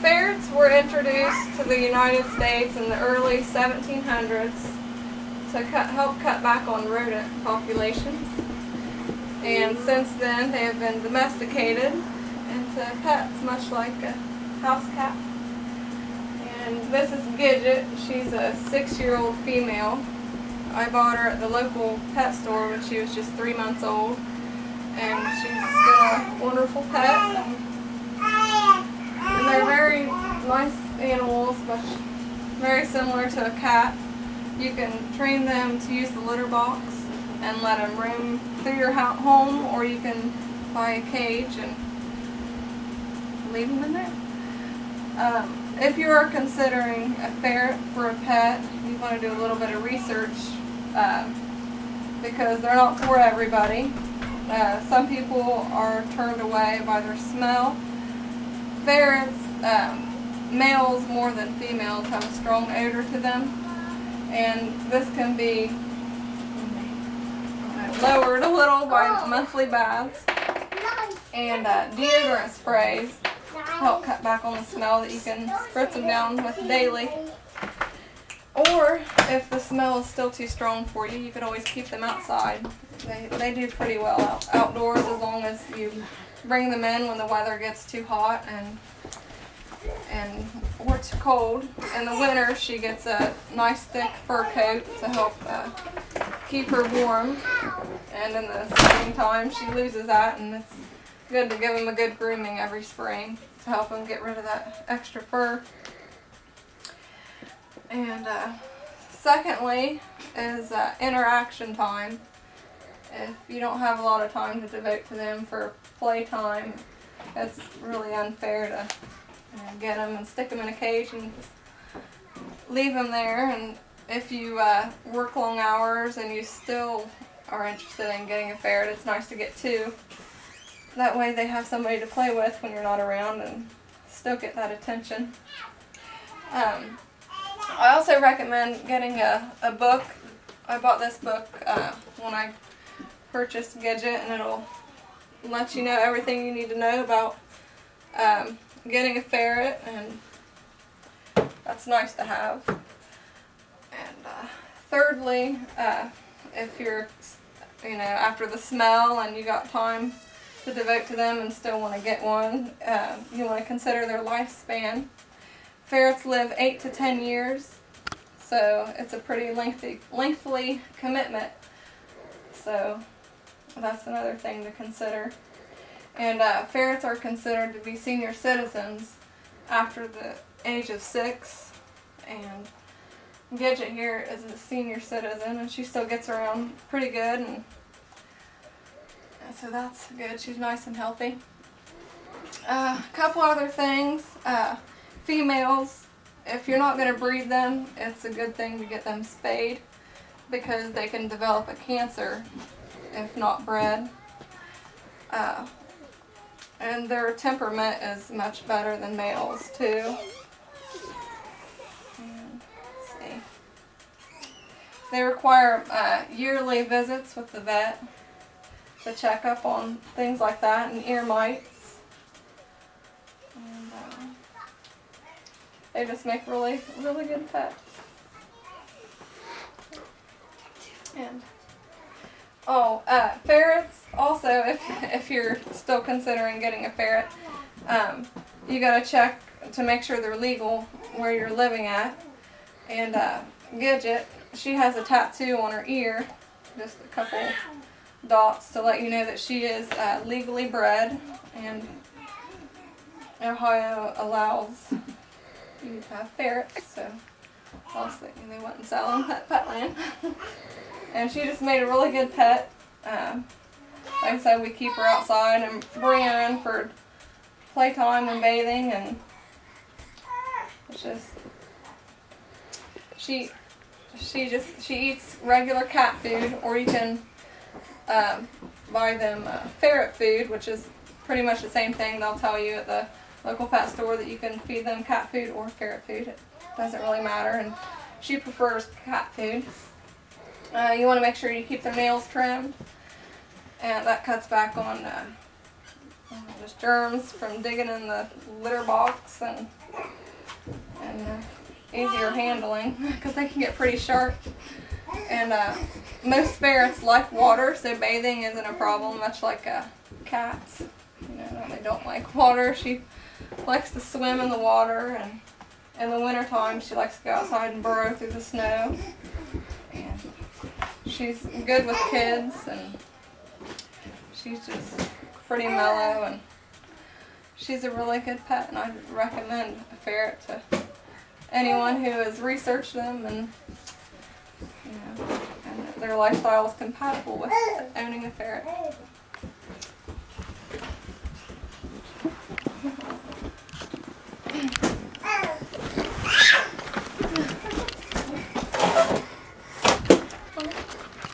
Ferrets were introduced to the United States in the early 1700s to help cut back on rodent populations. And since then, they have been domesticated into pets, much like a house cat. And this is Gidget. She's a 6-year-old female. I bought her at the local pet store when she was just 3 months old. And she's been a wonderful pet. And they're very nice animals, but very similar to a cat. You can train them to use the litter box and let them roam through your home, or you can buy a cage and leave them in there. If you are considering a ferret for a pet, you want to do a little bit of research because they're not for everybody. Some people are turned away by their smell. Ferrets, males more than females, have a strong odor to them, and this can be lowered a little by monthly baths and deodorant sprays help cut back on the smell that you can spritz them down with daily. Or if the smell is still too strong for you, you could always keep them outside. They do pretty well outdoors as long as you bring them in when the weather gets too hot or too cold. In the winter, she gets a nice thick fur coat to help keep her warm. And in the springtime, she loses that, and it's good to give them a good grooming every spring to help them get rid of that extra fur. And secondly is interaction time. If you don't have a lot of time to devote to them for playtime, it's really unfair to get them and stick them in a cage and leave them there. And if you work long hours and you still are interested in getting a ferret, it's nice to get two. That way they have somebody to play with when you're not around and still get that attention. I also recommend getting a book. I bought this book when I purchased Gidget, and it'll let you know everything you need to know about getting a ferret, and that's nice to have. And thirdly, if you're after the smell and you got time to devote to them and still want to get one, you want to consider their lifespan. Ferrets live 8 to 10 years, so it's a pretty lengthy commitment. So that's another thing to consider. And ferrets are considered to be senior citizens after the age of 6. And Gidget here is a senior citizen, and she still gets around pretty good, and so that's good. She's nice and healthy. A couple other things. Females, if you're not going to breed them, it's a good thing to get them spayed because they can develop a cancer if not bred. And their temperament is much better than males too. And let's see. They require yearly visits with the vet to check up on things like that and ear mites. And they just make really good pets. And ferrets also, if you're still considering getting a ferret, you gotta check to make sure they're legal where you're living at. And Gidget, she has a tattoo on her ear, just a couple dots to let you know that she is legally bred, and Ohio allows you to have ferrets, so else they wouldn't sell them at Petland. And she just made a really good pet. Like I said, we keep her outside and bring her in for playtime and bathing, and it's just she eats regular cat food, or you can buy them ferret food, which is pretty much the same thing. They'll tell you at the local pet store that you can feed them cat food or ferret food. It doesn't really matter, and she prefers cat food. You want to make sure you keep their nails trimmed, and that cuts back on Just germs from digging in the litter box, and easier handling because they can get pretty sharp. And most ferrets like water, so bathing isn't a problem, much like cats. You know, they don't like water. She likes to swim in the water, and in the wintertime she likes to go outside and burrow through the snow. And she's good with kids, and she's just pretty mellow, and she's a really good pet, and I'd recommend a ferret to anyone who has researched them and and their lifestyle is compatible with owning a ferret.